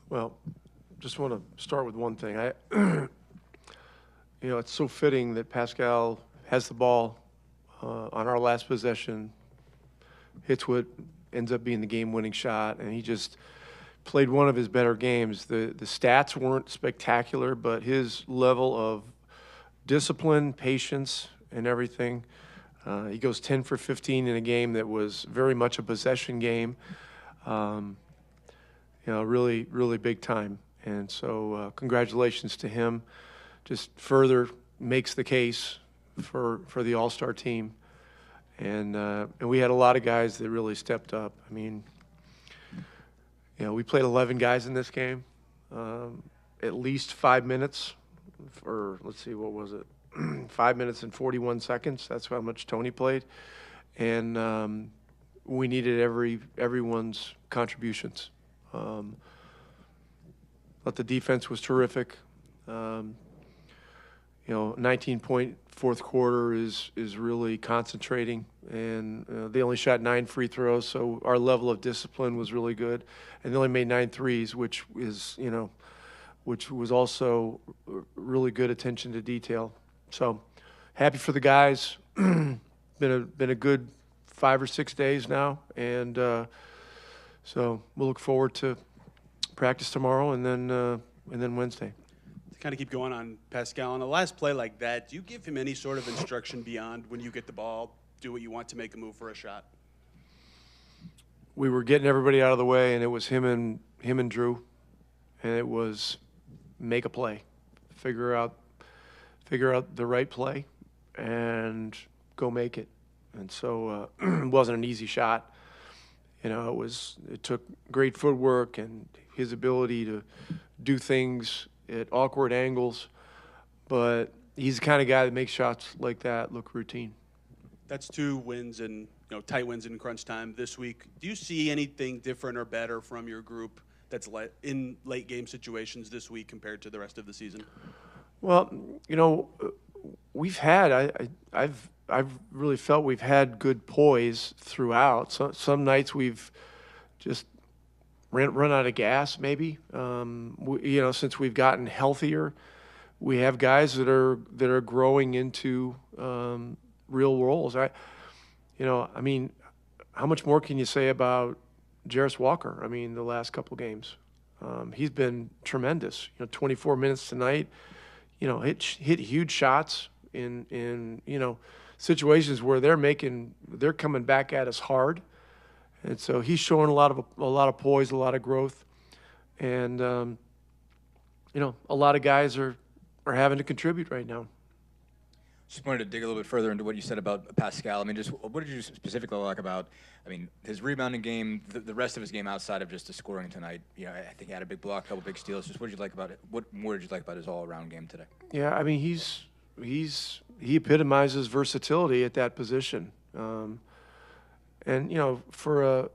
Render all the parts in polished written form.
Well, just want to start with one thing. It's so fitting that Pascal has the ball on our last possession, hits what ends up being the game-winning shot, and he just played one of his better games. The stats weren't spectacular, but his level of discipline, patience, and everything. He goes 10 for 15 in a game that was very much a possession game. Really, really big time. And so congratulations to him. Just further makes the case for the All-Star team. And we had a lot of guys that really stepped up. I mean, we played 11 guys in this game, at least 5 minutes for, let's see, what was it? 5 minutes and 41 seconds. That's how much Tony played. And we needed everyone's contributions. But the defense was terrific. 19-point fourth quarter is really concentrating, and they only shot 9 free throws, so our level of discipline was really good. And they only made 9 threes, which was also really good attention to detail. So happy for the guys. Been a good 5 or 6 days now, and so we'll look forward to practice tomorrow and then Wednesday. To kind of keep going on Pascal, on a last play like that, do you give him any sort of instruction beyond when you get the ball, do what you want to make a move for a shot? We were getting everybody out of the way, and it was him and Drew, and it was make a play, figure out the right play, and go make it. And so it wasn't an easy shot. It took great footwork and his ability to do things at awkward angles, but he's the kind of guy that makes shots like that look routine. That's 2 wins and tight wins in crunch time this week. Do you see anything different or better from your group that's in late game situations this week compared to the rest of the season? Well, we've had I've really felt we've had good poise throughout. So some nights we've just run out of gas, maybe. Since we've gotten healthier, we have guys that are growing into real roles. How much more can you say about Jarris Walker? I mean, the last couple games, he's been tremendous. 24 minutes tonight. Hit huge shots in situations where they're coming back at us hard. And so he's showing a lot of poise, a lot of growth, and a lot of guys are having to contribute right now. Just wanted to dig a little bit further into what you said about Pascal. I mean, just what did you specifically like about, his rebounding game, the rest of his game outside of just the scoring tonight? I think he had a big block, a couple big steals. Just what did you like about it? What more did you like about his all-around game today? Yeah, he epitomizes versatility at that position. And for a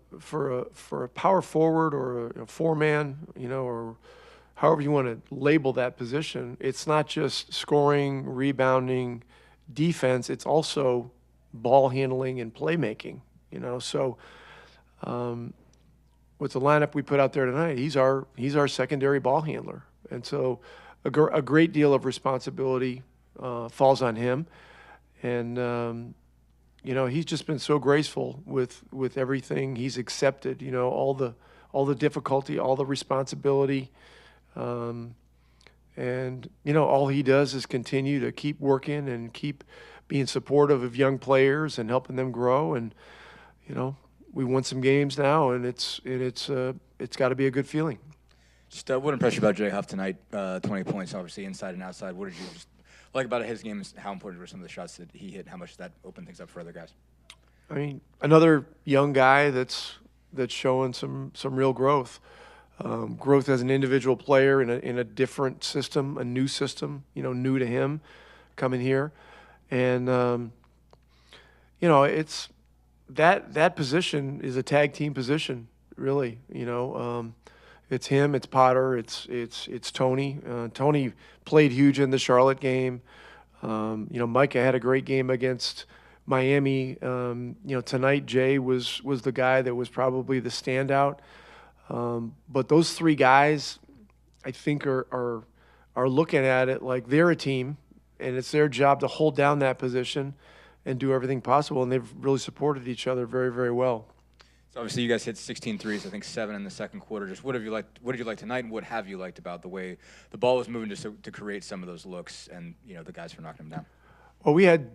power forward or a 4-man, or however you want to label that position, it's not just scoring, rebounding, defense. It's also ball handling and playmaking. So with the lineup we put out there tonight, he's our secondary ball handler, and so a great deal of responsibility falls on him, and. He's just been so graceful with everything he's accepted. All the difficulty, all the responsibility, and all he does is continue to keep working and keep being supportive of young players and helping them grow. And we won some games now, and it's got to be a good feeling. Just what impressed you about Jay Huff tonight? 20 points, obviously inside and outside. What did you just like about his game? Is how important were some of the shots that he hit? How much does that open things up for other guys? Another young guy that's showing some real growth. Growth as an individual player in a different system, a new system, new to him coming here. And, it's that position is a tag team position, really. It's him, it's Potter, it's Tony. Tony played huge in the Charlotte game. Micah had a great game against Miami. Tonight Jay was the guy that was probably the standout. But those three guys, I think, are looking at it like they're a team, and it's their job to hold down that position and do everything possible. And they've really supported each other very, very well. So obviously, you guys hit 16 threes, I think 7 in the second quarter. Just what did you like tonight, and what have you liked about the way the ball was moving to create some of those looks, and the guys for knocking them down? Well, we had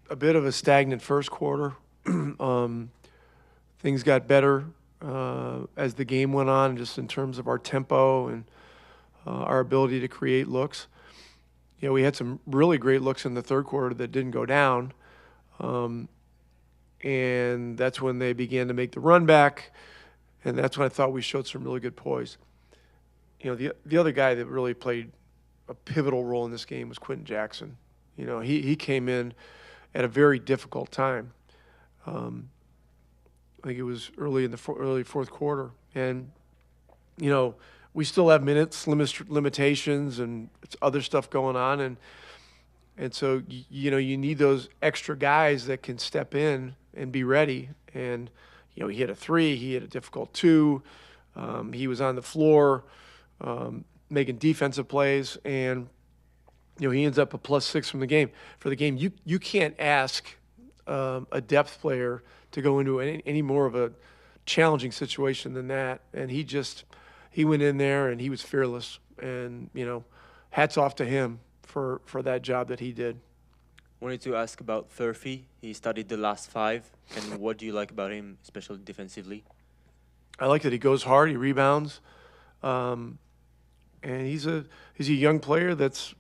a bit of a stagnant first quarter. Things got better as the game went on, just in terms of our tempo and our ability to create looks. We had some really great looks in the third quarter that didn't go down. And that's when they began to make the run back, and that's when I thought we showed some really good poise. The other guy that really played a pivotal role in this game was Quentin Jackson. He came in at a very difficult time. I think it was early in the early fourth quarter, and we still have minutes limitations and it's other stuff going on, and so you need those extra guys that can step in and be ready. And he hit a 3, he hit a difficult 2. He was on the floor making defensive plays, and he ends up a +6 from the game. For the game, you can't ask a depth player to go into any more of a challenging situation than that. And he went in there and he was fearless. And hats off to him for that job that he did. Wanted to ask about Thurfy. He started the last 5, and what do you like about him, especially defensively? I like that he goes hard, he rebounds, and he's a young player that's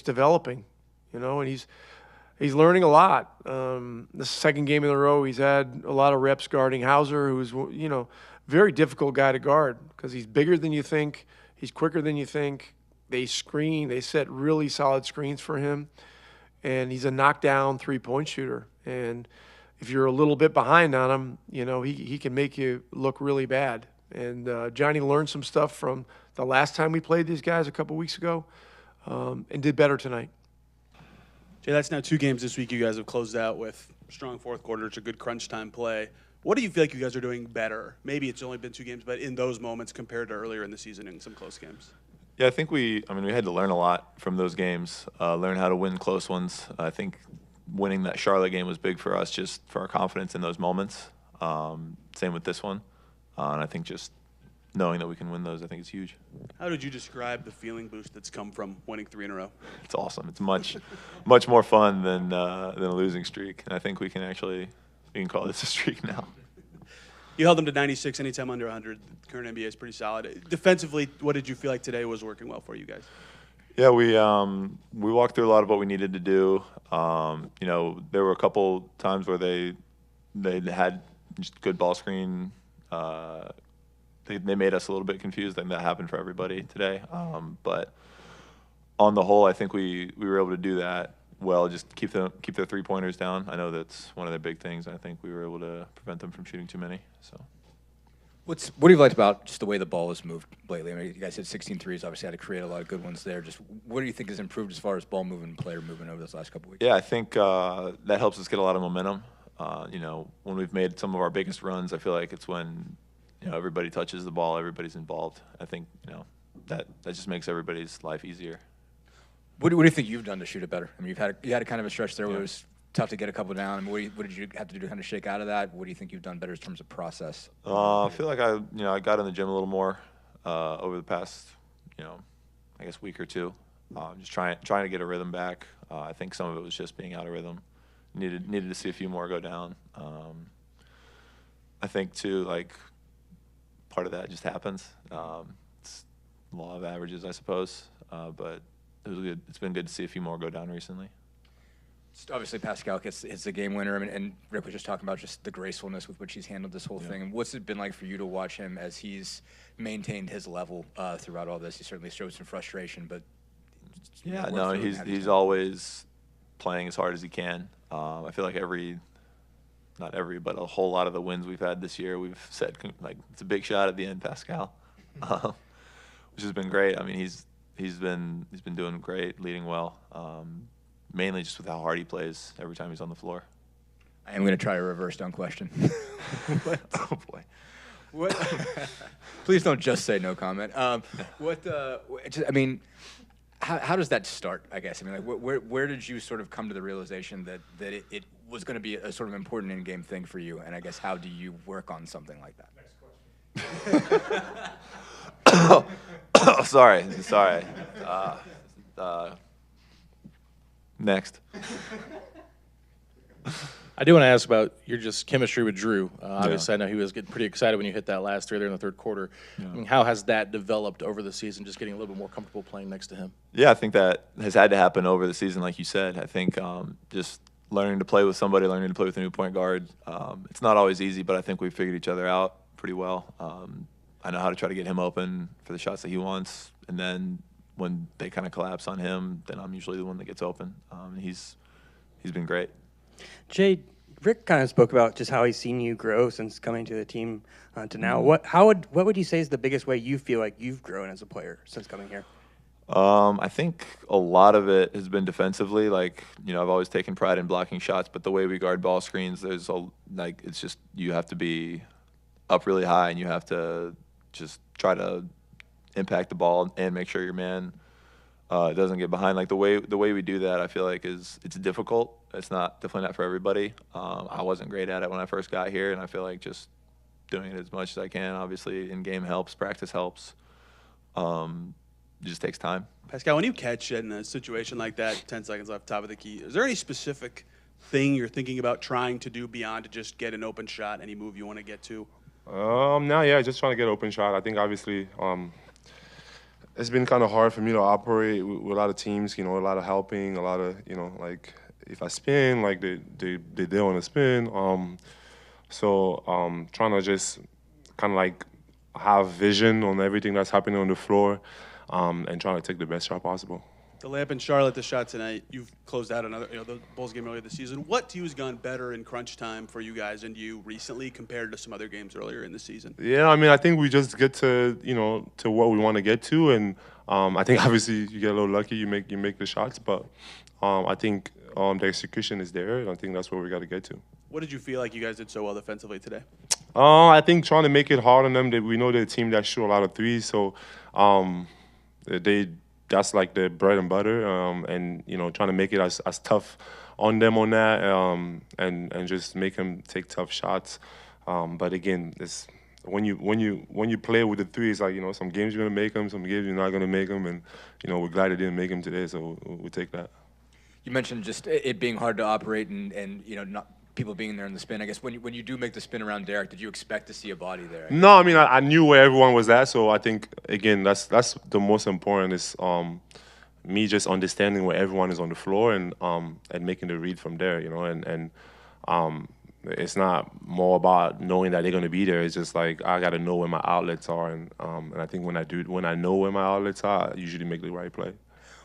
developing, and he's learning a lot. The second game in a row, he's had a lot of reps guarding Hauser, who's very difficult guy to guard because he's bigger than you think, he's quicker than you think. They set really solid screens for him. And he's a knockdown three-point shooter. And if you're a little bit behind on him, he can make you look really bad. And Johnny learned some stuff from the last time we played these guys a couple weeks ago, and did better tonight. Jay, that's now 2 games this week you guys have closed out with strong fourth quarter. It's a good crunch time play. What do you feel like you guys are doing better? Maybe it's only been 2 games, but in those moments compared to earlier in the season in some close games? Yeah, I think we had to learn a lot from those games, learn how to win close ones. I think winning that Charlotte game was big for us, just for our confidence in those moments. Same with this one. And I think just knowing that we can win those, I think is huge. How did you describe the feeling boost that's come from winning 3 in a row? It's awesome. It's much more fun than a losing streak. And I think we can call this a streak now. You held them to 96 anytime under 100. The current NBA is pretty solid. Defensively, what did you feel like today was working well for you guys? Yeah, we walked through a lot of what we needed to do. There were a couple times where they had just good ball screen. They made us a little bit confused. I think that happened for everybody today. But on the whole, I think we were able to do that well. Just keep their 3-pointers down. I know that's one of their big things. I think we were able to prevent them from shooting too many. So. What have you liked about just the way the ball has moved lately? I mean, you guys hit 16 threes, obviously had to create a lot of good ones there. Just what do you think has improved as far as ball movement, player movement over those last couple weeks? Yeah, I think that helps us get a lot of momentum. When we've made some of our biggest runs, I feel like it's when everybody touches the ball, everybody's involved. I think that just makes everybody's life easier. What do you think you've done to shoot it better? I mean, you had a kind of a stretch there where it was tough to get a couple down. I mean, what did you have to do to kind of shake out of that? What do you think you've done better in terms of process? I feel like I got in the gym a little more over the past week or 2. Just trying to get a rhythm back. I think some of it was just being out of rhythm. Needed to see a few more go down. I think too, part of that just happens. It's law of averages, I suppose. But it was good. It's been good to see a few more go down recently. Obviously, Pascal hits the game winner, and Rick was just talking about just the gracefulness with which he's handled this whole thing. And what's it been like for you to watch him as he's maintained his level throughout all this? He certainly showed some frustration, but he's always playing as hard as he can. I feel like but a whole lot of the wins we've had this year, we've said it's a big shot at the end, Pascal, which has been great. I mean, he's been doing great, leading well. Mainly just with how hard he plays every time he's on the floor. I am going to try a reverse dunk question. Oh, boy. What? Please don't just say no comment. I mean, how does that start? I guess. I mean, like, where did you sort of come to the realization that it was going to be a sort of important in-game thing for you? And I guess how do you work on something like that? Next question. Sorry. Next. I do want to ask about your just chemistry with Drew. Obviously, I know he was getting pretty excited when you hit that last three there in the third quarter. Yeah. I mean, how has that developed over the season, just getting a little bit more comfortable playing next to him? Yeah, I think that has had to happen over the season, like you said. I think just learning to play with somebody, learning to play with a new point guard. It's not always easy, but I think we figured each other out pretty well. I know how to try to get him open for the shots that he wants, and then when they kind of collapse on him, then I'm usually the one that gets open. He's been great. Jay, Rick kind of spoke about just how he's seen you grow since coming to the team to now. Mm-hmm. What would you say is the biggest way you feel like you've grown as a player since coming here? I think a lot of it has been defensively. Like, I've always taken pride in blocking shots, but the way we guard ball screens, it's just you have to be up really high and you have to just try to impact the ball and make sure your man doesn't get behind. Like the way we do that, I feel like it's difficult. It's definitely not for everybody. I wasn't great at it when I first got here, and I feel like just doing it as much as I can. Obviously, in game helps, practice helps. It just takes time. Pascal, when you catch it in a situation like that, 10 seconds left, top of the key, is there any specific thing you're thinking about trying to do beyond to just get an open shot? Any move you want to get to? Just trying to get an open shot. I think obviously it's been kind of hard for me to operate with a lot of teams. A lot of helping, a lot of like if I spin, like they want to spin. Trying to just kind of like have vision on everything that's happening on the floor, and trying to take the best shot possible. The layup in Charlotte, the shot tonight, you've closed out another, the Bulls game earlier this season. What to you has gone better in crunch time for you guys and you recently compared to some other games earlier in the season? Yeah, I mean, I think we just get to to what we want to get to, and I think obviously you get a little lucky, you make the shots, but I think the execution is there, and I think that's where we got to get to. What did you feel like you guys did so well defensively today? I think trying to make it hard on them. We know they're a team that shoot a lot of threes, so that's like the bread and butter, and trying to make it as tough on them on that, and just make them take tough shots. But again, it's when you play with the threes, like some games you're gonna make them, some games you're not gonna make them, and we're glad they didn't make them today, so we take that. You mentioned just it being hard to operate and not people being there in the spin. I guess when you do make the spin around Derek, did you expect to see a body there? No, I mean I knew where everyone was at, so I think again that's the most important is me just understanding where everyone is on the floor and making the read from there, and it's not more about knowing that they're gonna be there. It's just like I gotta know where my outlets are, and I think when I know where my outlets are, I usually make the right play.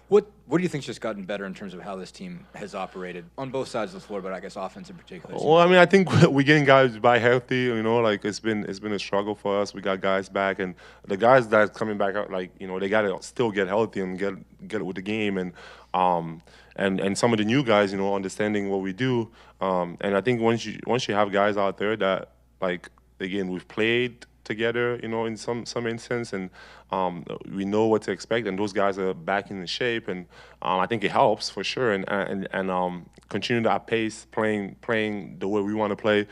What do you think's just gotten better in terms of how this team has operated on both sides of the floor, but I guess offense in particular? Well, I mean, I think we're getting guys back healthy. Like it's been a struggle for us. We got guys back, and the guys that's coming back out, like they gotta still get healthy and get with the game, and some of the new guys, understanding what we do. And I think once you have guys out there that like again we've played together, in some instance, and we know what to expect, and those guys are back in the shape, and I think it helps for sure, and continue that pace, playing the way we want to play,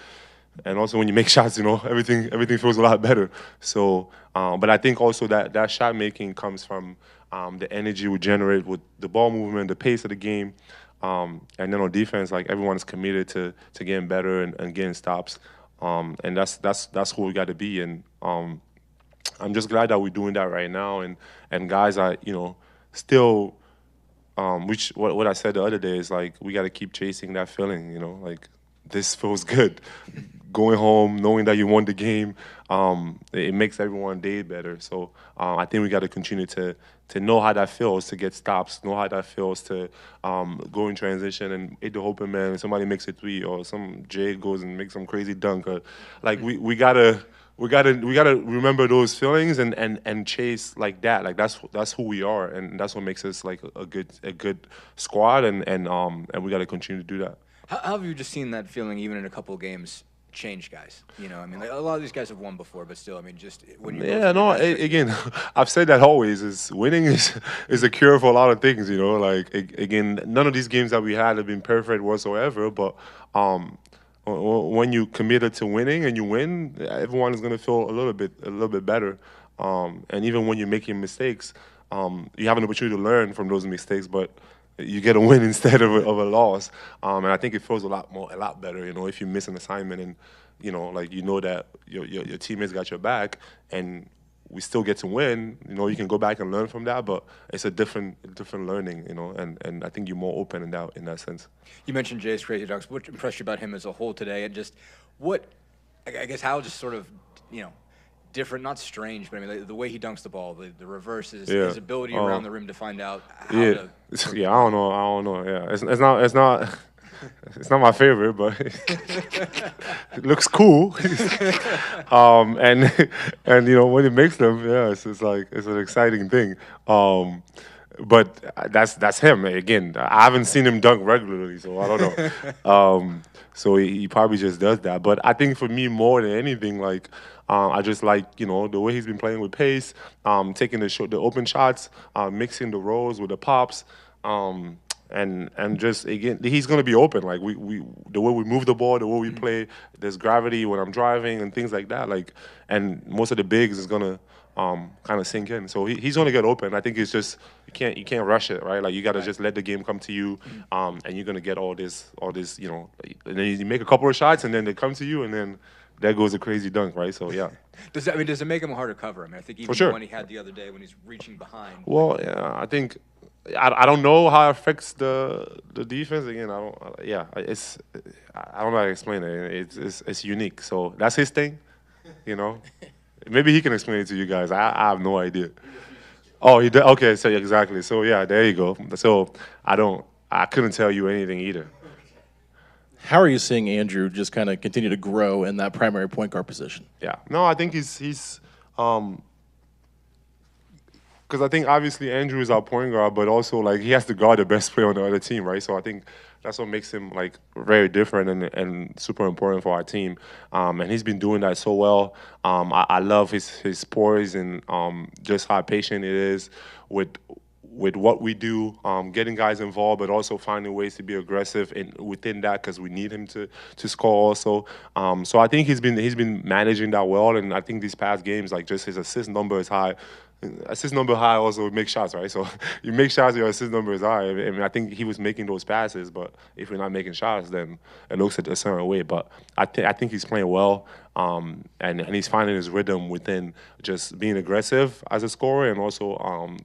and also when you make shots, everything feels a lot better. So, but I think also that shot making comes from the energy we generate with the ball movement, the pace of the game, and then on defense, like everyone's committed to getting better and getting stops. And that's who we got to be, and I'm just glad that we're doing that right now, and guys are still, which what I said the other day is like we got to keep chasing that feeling, like this feels good, going home knowing that you won the game, it makes everyone day better. So I think we got to continue to know how that feels to get stops, know how that feels to go in transition and hit the open man, and somebody makes a three, or some Jay goes and makes some crazy dunk. Like we gotta remember those feelings and chase like that. Like that's who we are, and that's what makes us like a good squad, and we gotta continue to do that. How have you just seen that feeling even in a couple of games change guys. You know, I mean, like, a lot of these guys have won before, but still, I mean, just when you go Yeah, through no. your best trick- Again, I've said that always. Is winning is a cure for a lot of things. You know, like again, none of these games that we had have been perfect whatsoever. But when you committed to winning and you win, everyone is gonna feel a little bit better. And even when you're making mistakes, you have an opportunity to learn from those mistakes. But you get a win instead of a loss. And I think it feels a lot better. You know, if you miss an assignment and like that your teammates got your back, and we still get to win. You know, you can go back and learn from that, but it's a different learning. You know, and I think you're more open in that sense. You mentioned Jay's Crazy Ducks. What impressed you about him as a whole today, and just what, I guess, how just sort of, different, not strange, but I mean, like, the way he dunks the ball, the reverses, his ability around the rim to find out how to. Yeah, I don't know. Yeah, it's not. It's not my favorite, but it looks cool. And when he makes them, yeah, it's like it's an exciting thing. But that's him. Again, I haven't seen him dunk regularly, so I don't know. So he probably just does that. But I think for me, more than anything, like I just like the way he's been playing with pace, taking the open shots, mixing the rolls with the pops. And just again, he's gonna be open. Like we the way we move the ball, the way we play, there's gravity when I'm driving and things like that. Like, and most of the bigs is gonna kind of sink in. So he's gonna get open. I think it's just you can't rush it, right? Like you gotta just let the game come to you, and you're gonna get all this, and then you make a couple of shots, and then they come to you, and then there goes a crazy dunk, right? So yeah. Does it make him a harder cover? I mean, I think even For sure. the one he had the other day when he's reaching behind. Well, yeah, I think. I don't know how it affects the defense. Again, I don't know how to explain it. It's unique. So that's his thing, Maybe he can explain it to you guys. I have no idea. Oh, he did. Okay, so exactly. So yeah, there you go. So I couldn't tell you anything either. How are you seeing Andrew just kind of continue to grow in that primary point guard position? Yeah. No, I think he's because I think obviously Andrew is our point guard, but also like he has to guard the best player on the other team, right? So I think that's what makes him like very different and super important for our team. And he's been doing that so well. I love his poise and just how patient it is with what we do, getting guys involved, but also finding ways to be aggressive within that because we need him to score also. So I think he's been managing that well, and I think these past games, like just his assist number is high. Assist number high also make shots, right? So you make shots, your assist number is high. I mean, I think he was making those passes, but if you're not making shots, then it looks a certain way. But I think he's playing well, and he's finding his rhythm within just being aggressive as a scorer and also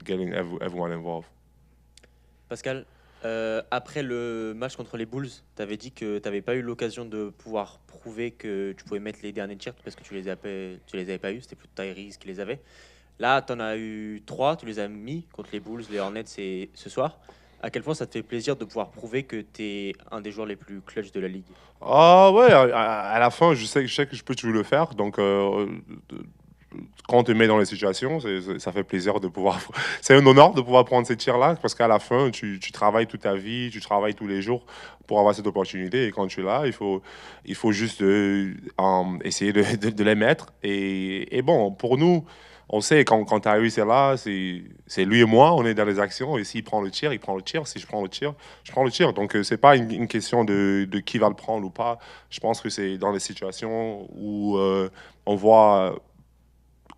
getting everyone involved. Pascal, après le match contre les Bulls, tu avais dit que tu n'avais pas eu l'occasion de pouvoir prouver que tu pouvais mettre les derniers tirs parce que tu les avais pas eu, c'était plutôt Tyrese qui les avait. Là, tu en as eu 3, tu les as mis contre les Bulls, les Hornets et ce soir. À quel point ça te fait plaisir de pouvoir prouver que tu es un des joueurs les plus clutch de la ligue? Ouais, à la fin, je sais que je peux toujours le faire. Donc, quand on te met dans les situations, ça fait plaisir de pouvoir. C'est un honneur de pouvoir prendre ces tirs-là parce qu'à la fin, tu travailles toute ta vie, tu travailles tous les jours pour avoir cette opportunité. Et quand tu es là, il faut juste essayer de les mettre. Et bon, pour nous, on sait quand Tyrese est là, c'est lui et moi, on est dans les actions. Et s'il prend le tir, il prend le tir. Si je prends le tir, je prends le tir. Donc, c'est pas une question de qui va le prendre ou pas. Je pense que c'est dans les situations où on voit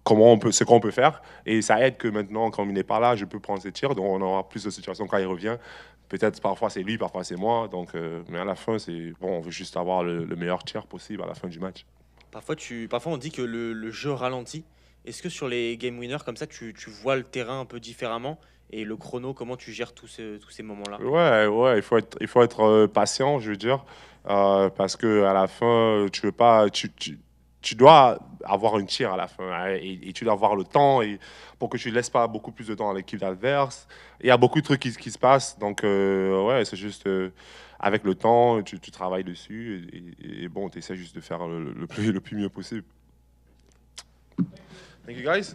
ce qu'on peut faire. Et ça aide que maintenant, quand il n'est pas là, je peux prendre ses tirs. Donc, on aura plus de situations quand il revient. Peut-être parfois c'est lui, parfois c'est moi. Donc, mais à la fin, on veut juste avoir le meilleur tir possible à la fin du match. Parfois on dit que le jeu ralentit. Est-ce que sur les game winners comme ça, tu vois le terrain un peu différemment et le chrono, comment tu gères tous ces moments-là? Ouais, il faut être patient, je veux dire, parce que à la fin, tu veux pas, tu dois avoir un tir à la fin, hein, et tu dois avoir le temps pour que tu laisses pas beaucoup plus de temps à l'équipe adverse. Il y a beaucoup de trucs qui se passent, donc ouais, c'est juste avec le temps, tu travailles dessus et bon, tu essaies juste de faire le plus mieux possible. Thank you guys.